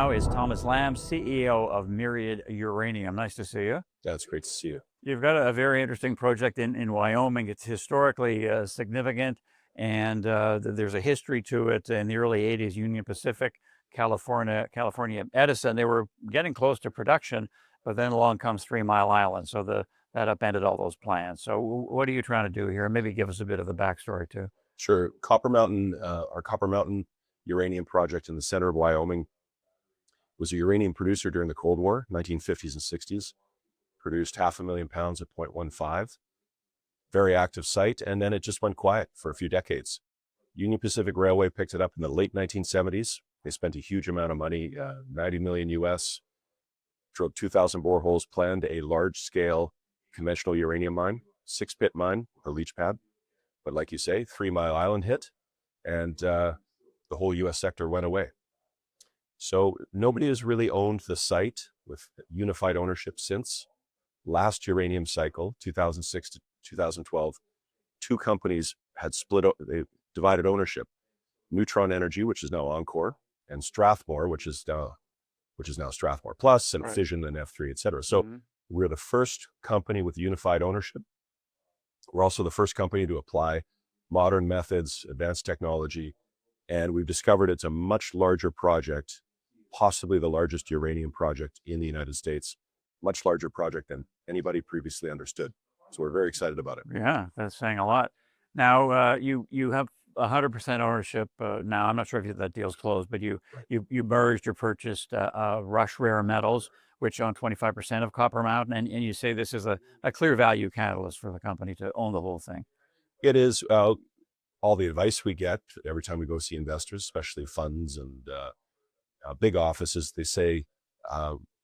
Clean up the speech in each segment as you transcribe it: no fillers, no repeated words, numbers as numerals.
now is Thomas Lamb, CEO of Myriad Uranium. Nice to see you. That's great to see you. You've got a very interesting project in Wyoming. It's historically significant, and there's a history to it. In the early 80s, Union Pacific, California Edison, they were getting close to production, but then along comes 3 Mile Island. So that upended all those plans. So what are you trying to do here? Maybe give us a bit of the backstory too. Sure. Copper Mountain, our Copper Mountain uranium project in the center of Wyoming, was a uranium producer during the Cold War, 1950s and 60s. Produced 500,000 pounds at 0.15. Very active site, and then it just went quiet for a few decades. Union Pacific Railway picked it up in the late 1970s. They spent a huge amount of money, 90 million US, drilled 2,000 boreholes, planned a large-scale conventional uranium mine, 6-pit mine, a leach pad. But like you say, 3 Mile Island hit, and the whole US sector went away. So nobody has really owned the site with unified ownership since. Last uranium cycle, 2006 to 2012, 2 companies had they divided ownership. Neutron Energy, which is now Encore, and Strathmore, which is now Strathmore Plus, and Fission and F3, et cetera. So we're the first company with unified ownership. We're also the first company to apply modern methods, advanced technology, and we've discovered it's a much larger project, possibly the largest uranium project in the United States, much larger project than anybody previously understood. So we're very excited about it. Yeah, that's saying a lot. Now, you have 100% ownership now. I'm not sure if that deal's closed, but you merged or purchased Rush Rare Metals, which own 25% of Copper Mountain, and you say this is a clear value catalyst for the company to own the whole thing. It is. All the advice we get every time we go see investors, especially funds and big offices, they say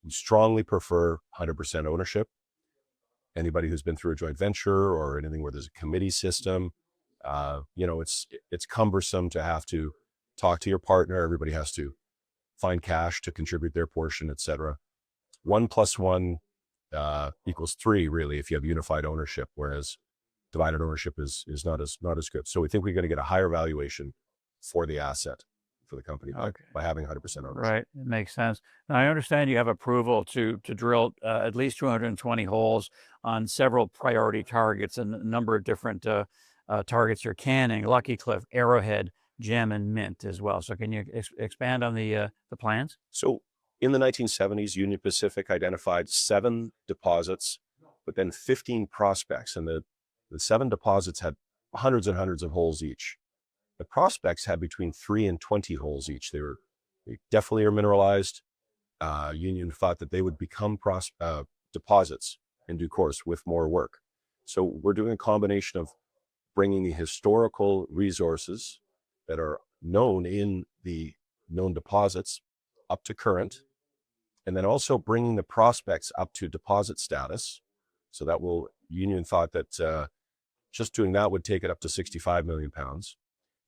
we strongly prefer 100% ownership. Anybody who's been through a joint venture or anything where there's a committee system, it's cumbersome to have to talk to your partner. Everybody has to find cash to contribute their portion, et cetera. 1 + 1 equals 3, really, if you have unified ownership, whereas divided ownership is not as good. So we think we're going to get a higher valuation for the asset, for the company, by having 100% ownership. Right, it makes sense. Now, I understand you have approval to drill at least 220 holes on several priority targets and a number of different targets you're canning: Lucky Cliff, Arrowhead, Gem, and Mint as well. So can you expand on the plans? So in the 1970s, Union Pacific identified 7 deposits, but then 15 prospects, and the 7 deposits had hundreds and hundreds of holes each. The prospects had between 3 and 20 holes each. They definitely are mineralized. Union thought that they would become deposits in due course with more work. So we're doing a combination of bringing the historical resources that are known in the known deposits up to current, and then also bringing the prospects up to deposit status. So that Union thought that just doing that would take it up to 65 million pounds.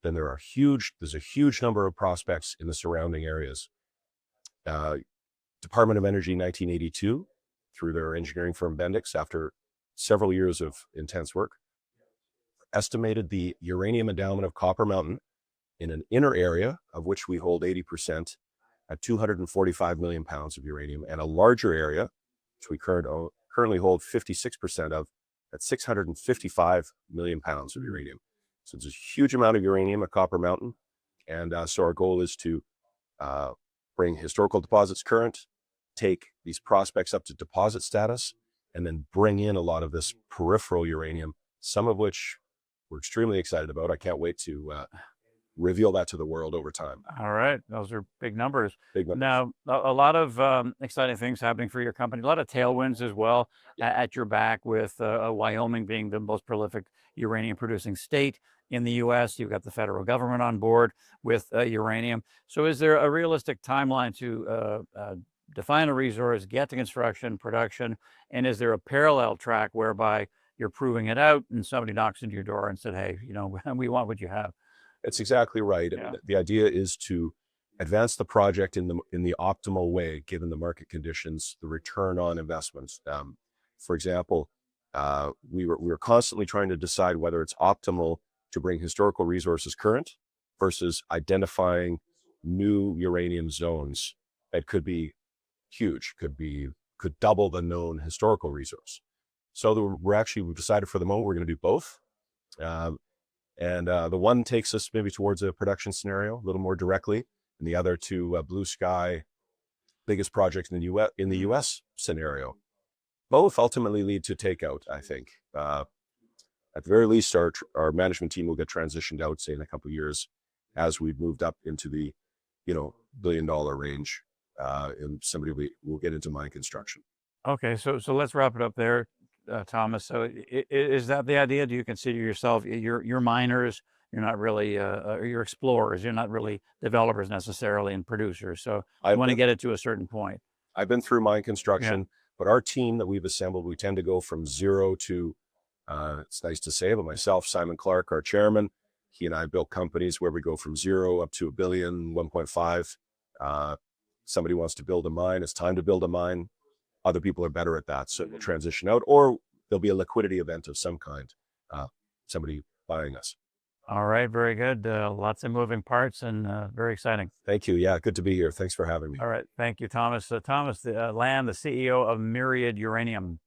Then there's a huge number of prospects in the surrounding areas. Department of Energy, 1982, through their engineering firm Bendix, after several years of intense work, estimated the uranium endowment of Copper Mountain in an inner area, of which we hold 80%, at 245 million pounds of uranium, and a larger area, which we currently hold 56% of, at 655 million pounds of uranium. So it's a huge amount of uranium at Copper Mountain. And so our goal is to bring historical deposits current, take these prospects up to deposit status, and then bring in a lot of this peripheral uranium, some of which we're extremely excited about. I can't wait to reveal that to the world over time. All right. Those are big numbers. Big numbers. Now, a lot of exciting things happening for your company, a lot of tailwinds as well at your back, with Wyoming being the most prolific uranium producing state in the U.S. You've got the federal government on board with uranium. So is there a realistic timeline to define a resource, get to construction, production, and is there a parallel track whereby you're proving it out and somebody knocks into your door and said, hey, we want what you have? That's exactly right. Yeah. The idea is to advance the project in the optimal way, given the market conditions, the return on investments. For example, we were constantly trying to decide whether it's optimal to bring historical resources current versus identifying new uranium zones it could be huge, could double the known historical resource. So we've decided for the moment we're going to do both. The one takes us maybe towards a production scenario a little more directly, and the other to blue sky, biggest project in the U.S. scenario. Both ultimately lead to takeout, I think. At the very least, our management team will get transitioned out, say, in a couple of years, as we've moved up into the, $1 billion range, and somebody will get into mine construction. Okay, so let's wrap it up there, Thomas. So is that the idea? Do you consider yourself, you're miners, you're not really, you're explorers, you're not really developers necessarily and producers. So you want to get it to a certain point. I've been through mine construction, but our team that we've assembled, we tend to go from zero to, it's nice to say, but myself, Simon Clark, our chairman, he and I built companies where we go from zero up to $1 billion, 1.5. Somebody wants to build a mine, it's time to build a mine. Other people are better at that, so we'll transition out, or there'll be a liquidity event of some kind, somebody buying us. All right, very good. Lots of moving parts and very exciting. Thank you. Yeah, good to be here. Thanks for having me. All right, thank you, Thomas. Thomas Lamb, the CEO of Myriad Uranium.